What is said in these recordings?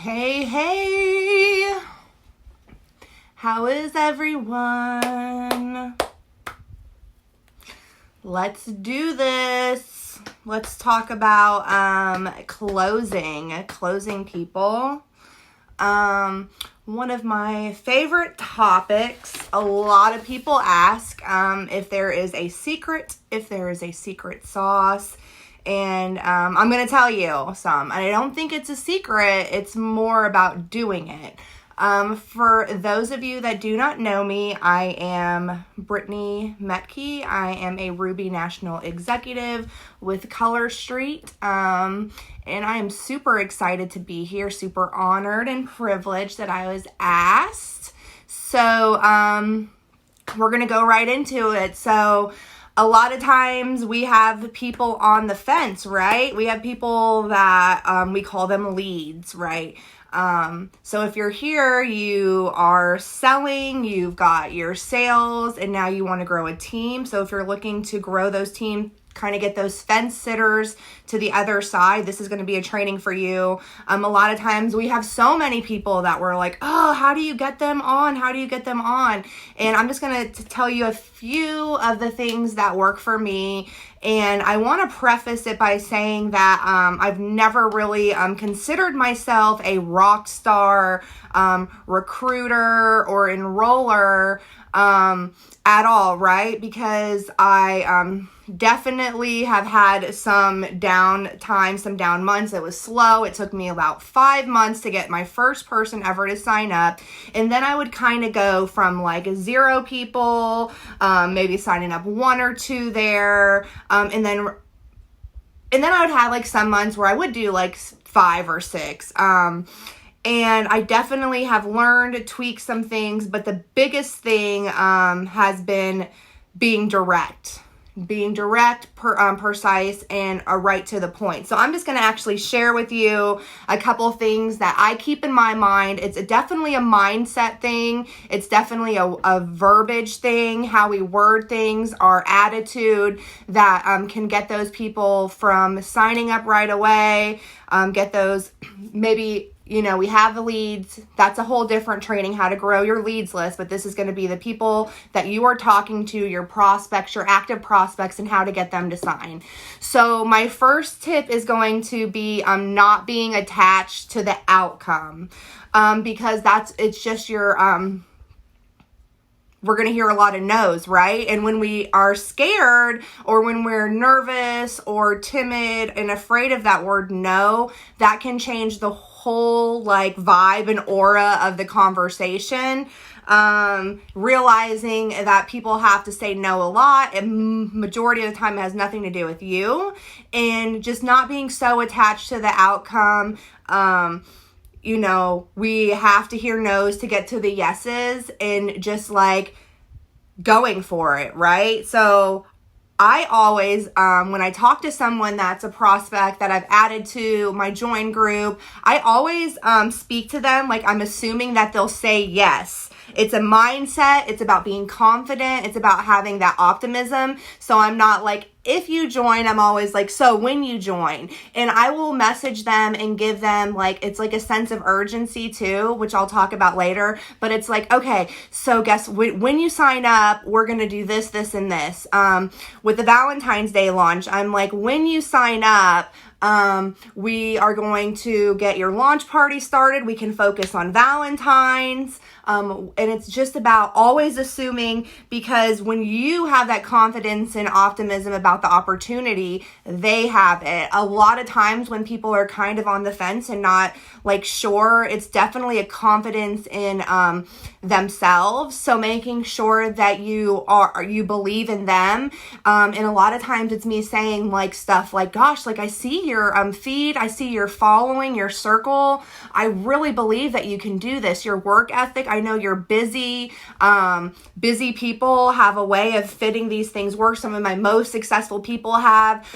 Hey, hey, how is everyone? Let's do this. Let's talk about closing people. One of my favorite topics. A lot of people ask if there is a secret sauce. And I'm going to tell you some. And I don't think it's a secret. It's more about doing it. For those of you that do not know me, I am Brittany Metke. I am a Ruby National Executive with Color Street. And I am super excited to be here, super honored and privileged that I was asked. So we're going to go right into it. So a lot of times we have people on the fence, right? We have people that we call them leads, right? So if you're here, you are selling, you've got your sales, and now you want to grow a team. So if you're looking to grow those teams, kind of get those fence sitters to the other side, this is going to be a training for you. A lot of times we have so many people that we're like, oh, how do you get them on? How do you get them on? And I'm just going to tell you a few of the things that work for me. And I want to preface it by saying that I've never really considered myself a rock star recruiter or enroller at all, right? Because I definitely have had some down times, some down months. It was slow. It took me about 5 months to get my first person ever to sign up. And then I would kind of go from like 0 people, maybe signing up 1 or 2 there. And then I would have like some months where I would do like 5 or 6. And I definitely have learned to tweak some things, but the biggest thing has been being direct, precise, and right to the point. So I'm just going to actually share with you a couple things that I keep in my mind. It's definitely a mindset thing. It's definitely a verbiage thing, how we word things, our attitude that can get those people from signing up right away, get those maybe. You know, we have the leads. That's a whole different training, how to grow your leads list. But this is going to be the people that you are talking to, your prospects, your active prospects, and how to get them to sign. So my first tip is going to be not being attached to the outcome, because it's just your we're going to hear a lot of no's, right? And when we are scared or when we're nervous or timid and afraid of that word no, that can change the whole like vibe and aura of the conversation. Realizing that people have to say no a lot, and majority of the time it has nothing to do with you, and just not being so attached to the outcome. You know, we have to hear no's to get to the yeses, and just like going for it, right? So I always, when I talk to someone that's a prospect that I've added to my join group, I always speak to them like I'm assuming that they'll say yes. It's a mindset. It's about being confident. It's about having that optimism. So I'm not like, if you join, I'm always like, so when you join, and I will message them and give them like, it's like a sense of urgency too, which I'll talk about later, but it's like, okay, so guess when you sign up, we're going to do this, this, and this. With the Valentine's Day launch, I'm like, when you sign up, we are going to get your launch party started. We can focus on Valentine's. And it's just about always assuming, because when you have that confidence and optimism about the opportunity, they have it. A lot of times when people are kind of on the fence and not like sure, it's definitely a confidence in themselves. So making sure that you believe in them. And a lot of times it's me saying like stuff like, gosh, like I see your feed, I see your following, your circle. I really believe that you can do this. Your work ethic, I know you're busy. Busy people have a way of fitting these things work. Some of my most successful people have.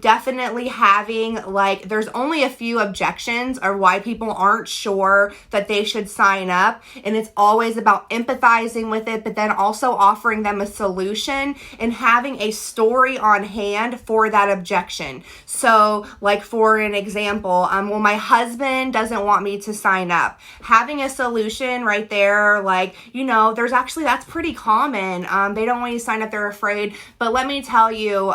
Definitely having like, there's only a few objections or why people aren't sure that they should sign up. And it's always about empathizing with it, but then also offering them a solution and having a story on hand for that objection. So like for an example, well, my husband doesn't want me to sign up. Having a solution right there, like, there's actually, that's pretty common. They don't want you to sign up, they're afraid. But let me tell you,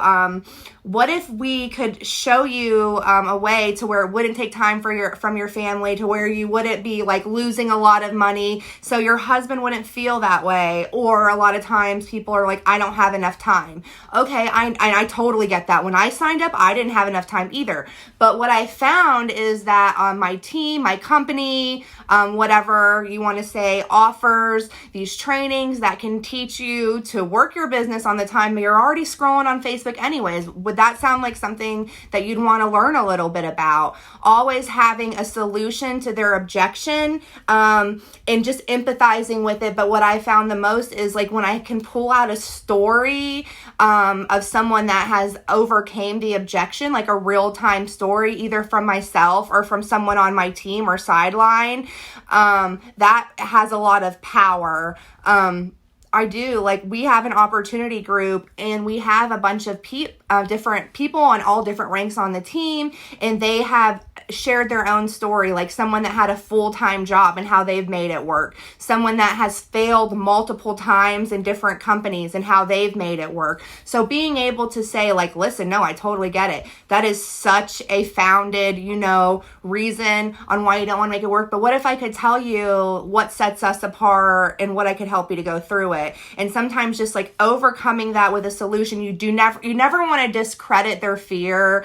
what if we could show you a way to where it wouldn't take time from your family, to where you wouldn't be like losing a lot of money, so your husband wouldn't feel that way. Or a lot of times people are like, I don't have enough time. Okay, I totally get that. When I signed up, I didn't have enough time either. But what I found is that my team, my company, whatever you want to say, offers these trainings that can teach you to work your business on the time you're already scrolling on Facebook anyways. Would that sound like something that you'd want to learn a little bit about? Always having a solution to their objection, and just empathizing with it. But what I found the most is like when I can pull out a story of someone that has overcame the objection, like a real-time story, either from myself or from someone on my team or sideline, that has a lot of power. I do. Like, we have an opportunity group, and we have a bunch of different people on all different ranks on the team, and they have shared their own story, like someone that had a full-time job and how they've made it work, someone that has failed multiple times in different companies and how they've made it work. So being able to say like, listen, no, I totally get it. That is such a founded, reason on why you don't want to make it work. But what if I could tell you what sets us apart and what I could help you to go through it? And sometimes just like overcoming that with a solution, you never want to discredit their fear,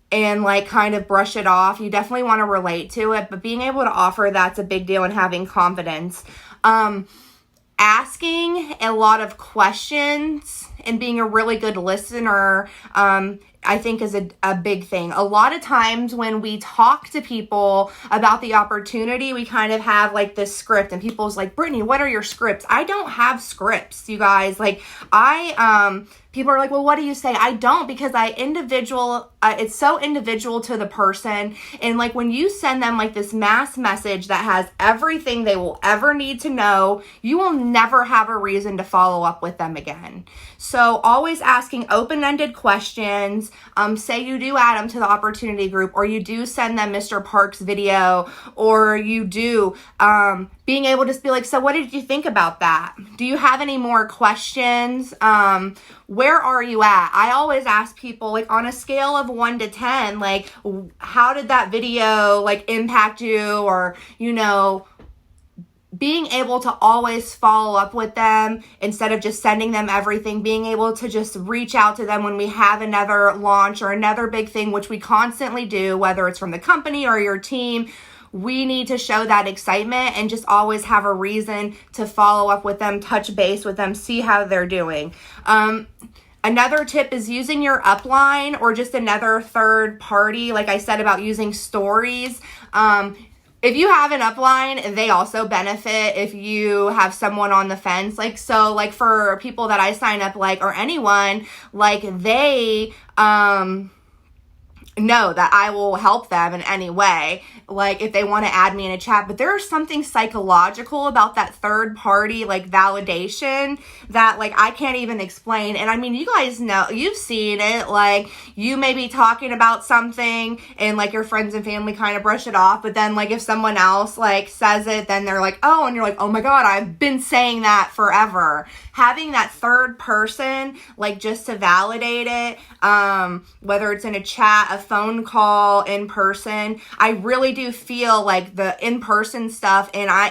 and like kind of brush it off. You definitely want to relate to it, but being able to offer that's a big deal, and having confidence. Asking a lot of questions and being a really good listener, I think is a big thing. A lot of times when we talk to people about the opportunity, we kind of have like this script, and people's like, Brittany, what are your scripts? I don't have scripts, you guys. Like people are like, well, what do you say? I don't, because it's so individual to the person. And like when you send them like this mass message that has everything they will ever need to know, you will never have a reason to follow up with them again. So always asking open-ended questions. Say you do add them to the opportunity group, or you do send them Mr. Park's video, or you do being able to be like, so what did you think about that? Do you have any more questions? Where are you at? I always ask people, like, on a scale of 1 to 10, like, how did that video like impact you? Or, being able to always follow up with them instead of just sending them everything, being able to just reach out to them when we have another launch or another big thing, which we constantly do, whether it's from the company or your team. We need to show that excitement and just always have a reason to follow up with them, touch base with them, see how they're doing. Another tip is using your upline or just another third party. Like I said about using stories. If you have an upline, they also benefit if you have someone on the fence. Like, so like for people that I sign up, like, or anyone, like they, know that I will help them in any way, like if they want to add me in a chat. But there's something psychological about that third party like validation that like I can't even explain. And I mean, you guys know, you've seen it, like you may be talking about something and like your friends and family kind of brush it off, but then like if someone else like says it, then they're like, oh, and you're like, oh my God, I've been saying that forever. Having that third person like just to validate it, whether it's in a chat, a phone call, in person. I really do feel like the in-person stuff, and I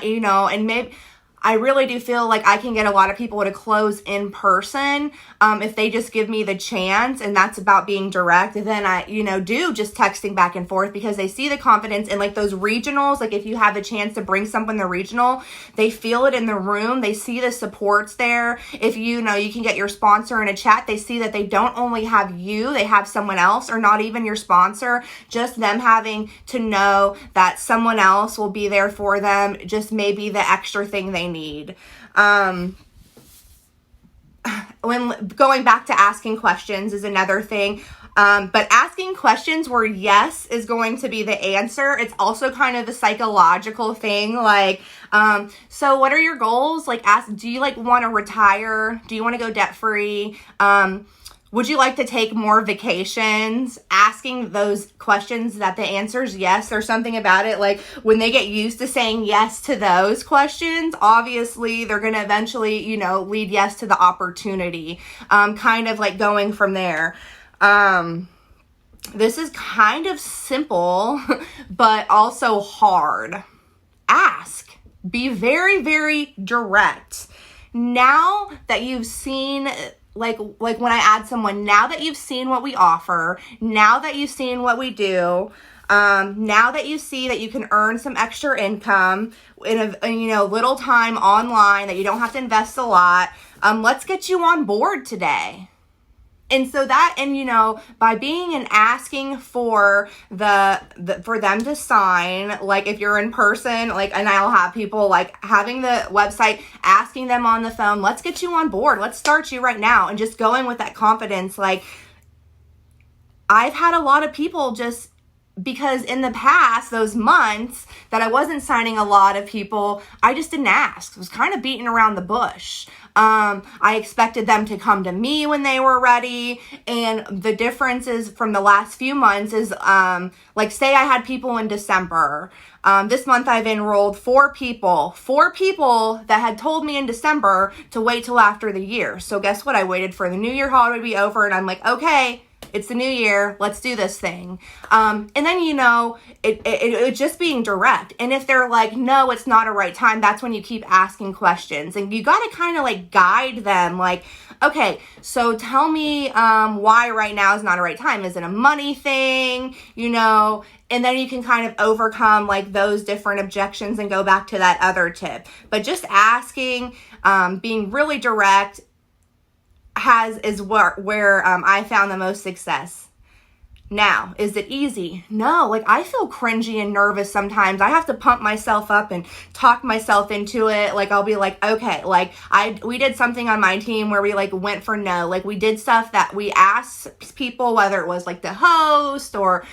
really do feel like I can get a lot of people to close in person if they just give me the chance, and that's about being direct. Then I, do just texting back and forth because they see the confidence. And like those regionals, like if you have a chance to bring someone the regional, they feel it in the room. They see the supports there. If you can get your sponsor in a chat, they see that they don't only have you, they have someone else, or not even your sponsor, just them having to know that someone else will be there for them, just maybe the extra thing they need. When going back to asking questions is another thing. But asking questions where yes is going to be the answer, it's also kind of a psychological thing. Like, so what are your goals? Like, do you like want to retire? Do you want to go debt free? Would you like to take more vacations? Asking those questions that the answer is yes. There's something about it. Like when they get used to saying yes to those questions, obviously they're going to eventually, lead yes to the opportunity. Kind of like going from there. This is kind of simple, but also hard. Ask. Be very, very direct. Now that you've seen, like when I add someone, now that you've seen what we offer, now that you've seen what we do, now that you see that you can earn some extra income in a little time online, that you don't have to invest a lot, let's get you on board today. And so that, by being and asking for for them to sign, like if you're in person, and I'll have people having the website, asking them on the phone, let's get you on board. Let's start you right now. And just going with that confidence. I've had a lot of people just, because in the past, those months that I wasn't signing a lot of people, I just didn't ask. I was kind of beating around the bush. I expected them to come to me when they were ready. And the difference is from the last few months is, say I had people in December. This month I've enrolled 4 people that had told me in December to wait till after the year. So guess what? I waited for the New Year holiday to be over and I'm like, okay, it's the new year. Let's do this thing. And then, it just being direct. And if they're like, no, it's not a right time, that's when you keep asking questions. And you got to kind of guide them. Okay, so tell me why right now is not a right time. Is it a money thing? And then you can kind of overcome those different objections and go back to that other tip. But just asking, being really direct, is where I found the most success. Now, is it easy? No, I feel cringy and nervous sometimes. I have to pump myself up and talk myself into it. I'll be okay, we did something on my team where we went for no. We did stuff that we asked people, whether it was the host or,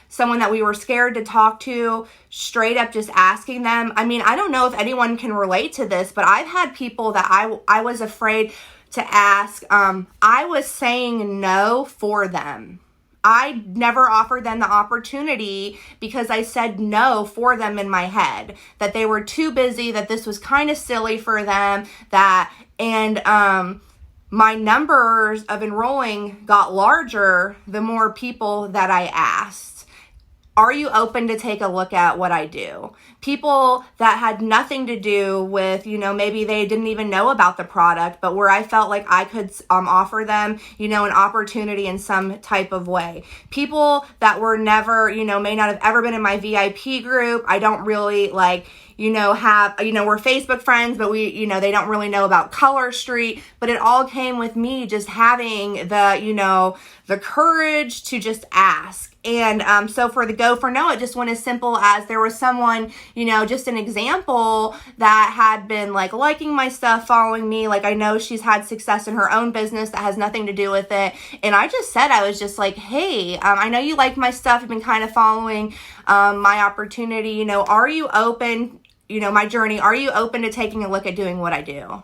someone that we were scared to talk to, straight up just asking them. I mean, I don't know if anyone can relate to this, but I've had people that I was afraid to ask. I was saying no for them. I never offered them the opportunity because I said no for them in my head, that they were too busy, that this was kind of silly for them, my numbers of enrolling got larger the more people that I asked. Are you open to take a look at what I do? People that had nothing to do with, maybe they didn't even know about the product, but where I felt like I could offer them, an opportunity in some type of way. People that were never, may not have ever been in my VIP group. I don't really we're Facebook friends, but they don't really know about Color Street, but it all came with me just having the courage to just ask. And so for the go for no, it just went as simple as there was someone, just an example that had been liking my stuff, following me. I know she's had success in her own business that has nothing to do with it. And I just said, I was just hey, I know you like my stuff. You've been kind of following my opportunity. Are you open, my journey? Are you open to taking a look at doing what I do?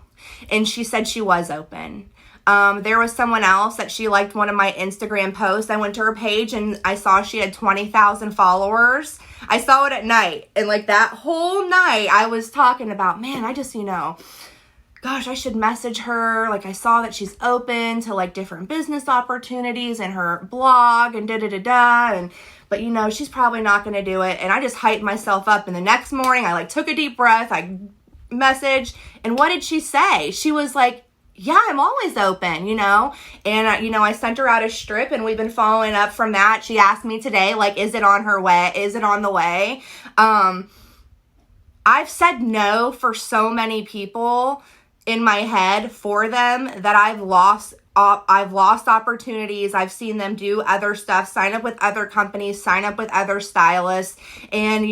And she said she was open. There was someone else that she liked one of my Instagram posts. I went to her page and I saw she had 20,000 followers. I saw it at night. And that whole night I was talking about, man, I just, gosh, I should message her. I saw that she's open to different business opportunities in her blog and but she's probably not going to do it. And I just hyped myself up. And the next morning I took a deep breath. I messaged. And what did she say? She was yeah, I'm always open, And, I sent her out a strip and we've been following up from that. She asked me today, is it on her way? Is it on the way? I've said no for so many people in my head for them that I've lost opportunities. I've seen them do other stuff, sign up with other companies, sign up with other stylists. And,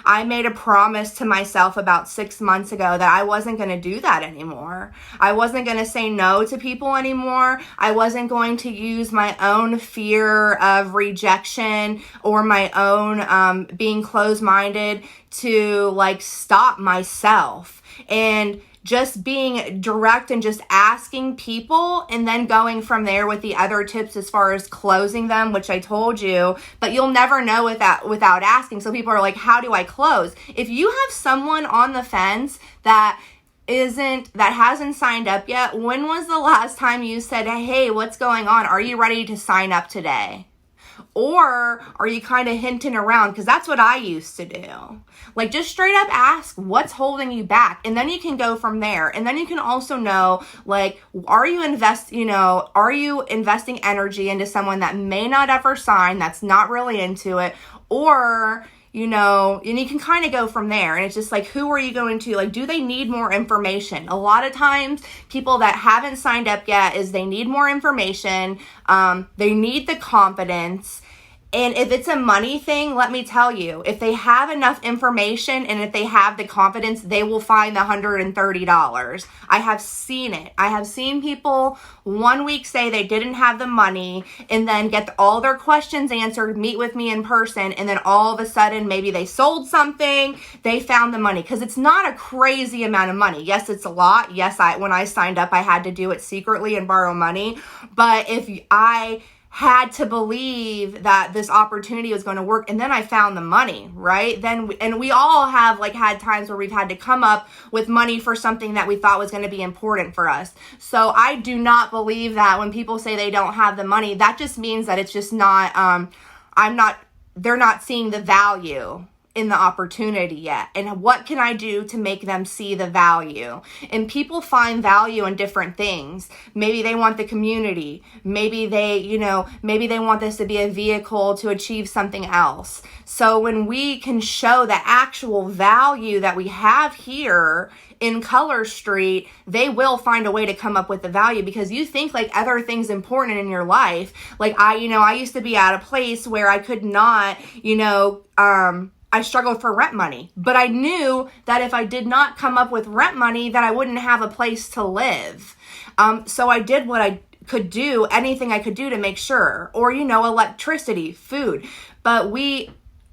I made a promise to myself about 6 months ago that I wasn't going to do that anymore. I wasn't going to say no to people anymore. I wasn't going to use my own fear of rejection or my own being closed-minded to stop myself. And just being direct and just asking people and then going from there with the other tips as far as closing them, which I told you, but you'll never know without asking. So people are like, how do I close? If you have someone on the fence that hasn't signed up yet, when was the last time you said, hey, what's going on? Are you ready to sign up today? Or are you kind of hinting around? Because that's what I used to do. Like, just straight up ask what's holding you back. And then you can go from there. And then you can also know, like, are you investing energy into someone that may not ever sign, that's not really into it? Or, and you can kind of go from there. And it's just like, who are you going to? Like, do they need more information? A lot of times, people that haven't signed up yet they need more information. They need the confidence. And if it's a money thing, let me tell you, if they have enough information and if they have the confidence, they will find the $130. I have seen it. I have seen people 1 week say they didn't have the money and then get all their questions answered, meet with me in person, and then all of a sudden maybe they sold something, they found the money. Because it's not a crazy amount of money. Yes, it's a lot. Yes, when I signed up, I had to do it secretly and borrow money. But if I had to believe that this opportunity was going to work, and then I found the money, right? And we all have had times where we've had to come up with money for something that we thought was going to be important for us. So I do not believe that when people say they don't have the money, that just means that it's just not, they're not seeing the value in the opportunity yet. And what can I do to make them see the value? And people find value in different things. Maybe they want the community. Maybe they want this to be a vehicle to achieve something else. So when we can show the actual value that we have here in Color Street, they will find a way to come up with the value, because you think other things important in your life. I used to be at a place where I could not, I struggled for rent money, but I knew that if I did not come up with rent money, that I wouldn't have a place to live. So I did what I could do, anything I could do to make sure, or, electricity, food.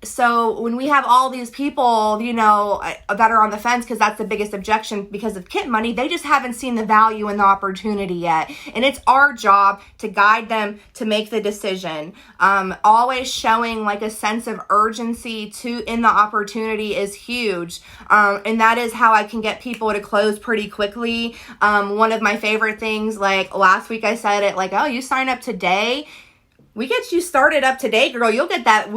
So when we have all these people, that are on the fence, because that's the biggest objection because of kit money, they just haven't seen the value in the opportunity yet. And it's our job to guide them to make the decision. Always showing a sense of urgency in the opportunity is huge. And that is how I can get people to close pretty quickly. One of my favorite things, last week I said it, oh, you sign up today, we get you started up today, girl. You'll get that.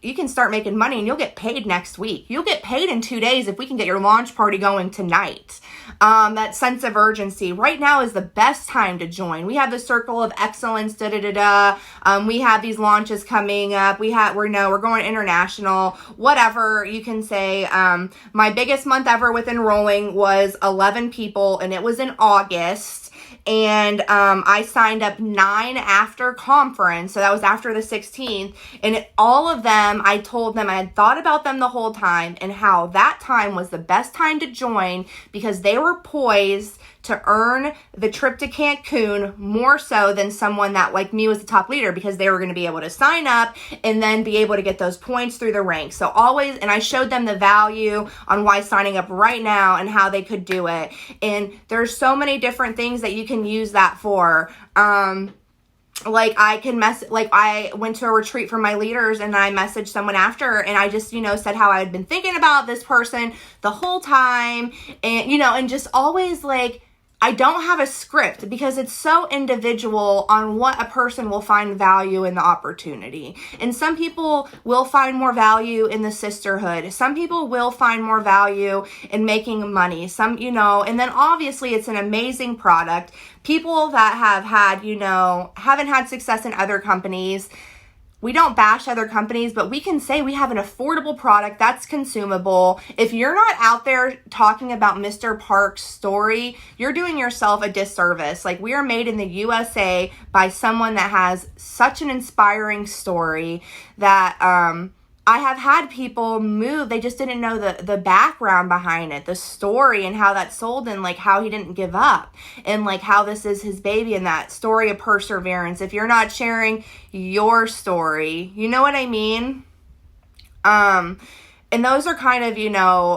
You can start making money and you'll get paid next week. You'll get paid in 2 days if we can get your launch party going tonight. That sense of urgency. Right now is the best time to join. We have the circle of excellence, we have these launches coming up. We're going international, whatever you can say. My biggest month ever with enrolling was 11 people, and it was in August. And I signed up 9 after conference, so that was after the 16th, and all of them, I told them I had thought about them the whole time and how that time was the best time to join because they were poised to earn the trip to Cancun more so than someone that like me was the top leader, because they were going to be able to sign up and then be able to get those points through the ranks. So always, and I showed them the value on why signing up right now and how they could do it. And there's so many different things that you can use that for. I went to a retreat for my leaders and I messaged someone after and I just, said how I had been thinking about this person the whole time and, and just always I don't have a script because it's so individual on what a person will find value in the opportunity. And some people will find more value in the sisterhood. Some people will find more value in making money. And then obviously it's an amazing product. People that have had, haven't had success in other companies, we don't bash other companies, but we can say we have an affordable product that's consumable. If you're not out there talking about Mr. Park's story, you're doing yourself a disservice. We are made in the USA by someone that has such an inspiring story that I have had people move. They just didn't know the background behind it, the story and how that sold and how he didn't give up and how this is his baby and that story of perseverance. If you're not sharing your story, you know what I mean? And those are kind of,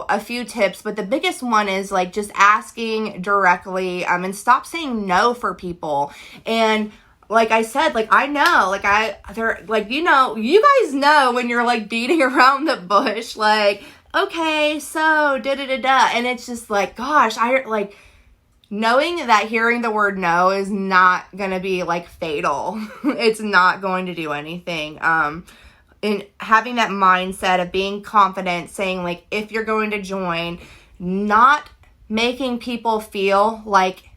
a few tips, but the biggest one is like just asking directly, and stop saying no for people. And like I said, like I know, you guys know when you're like beating around the bush, like, okay, so da-da-da-da. And it's just like, gosh, knowing that hearing the word no is not going to be like fatal. It's not going to do anything. And having that mindset of being confident, saying like, if you're going to join, not making people feel like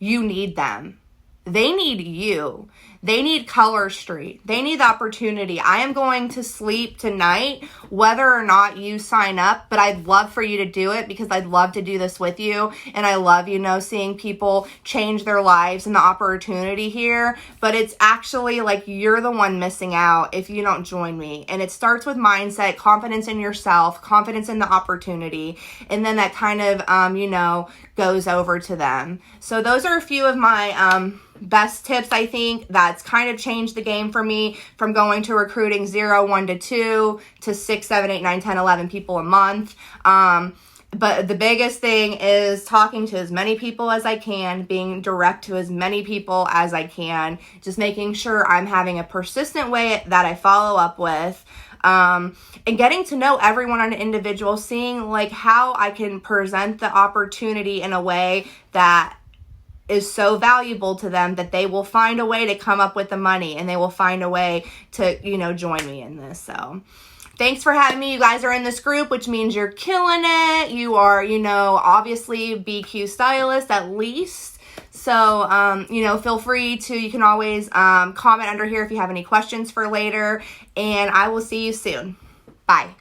you need them. They need you. They need Color Street. They need the opportunity. I am going to sleep tonight, whether or not you sign up, but I'd love for you to do it because I'd love to do this with you. And I love, seeing people change their lives and the opportunity here. But it's actually like you're the one missing out if you don't join me. And it starts with mindset, confidence in yourself, confidence in the opportunity. And then that kind of, goes over to them. So those are a few of my, best tips, I think, that's kind of changed the game for me from going to recruiting 0, 1 to 2 to 6, 7, 8, 9, 10, 11 people a month. But the biggest thing is talking to as many people as I can, being direct to as many people as I can, just making sure I'm having a persistent way that I follow up with. And getting to know everyone on an individual, seeing like how I can present the opportunity in a way that is so valuable to them that they will find a way to come up with the money and they will find a way to, join me in this. So thanks for having me. You guys are in this group, which means you're killing it. You are, obviously BQ stylist at least. So, feel free to, you can always comment under here if you have any questions for later, and I will see you soon. Bye.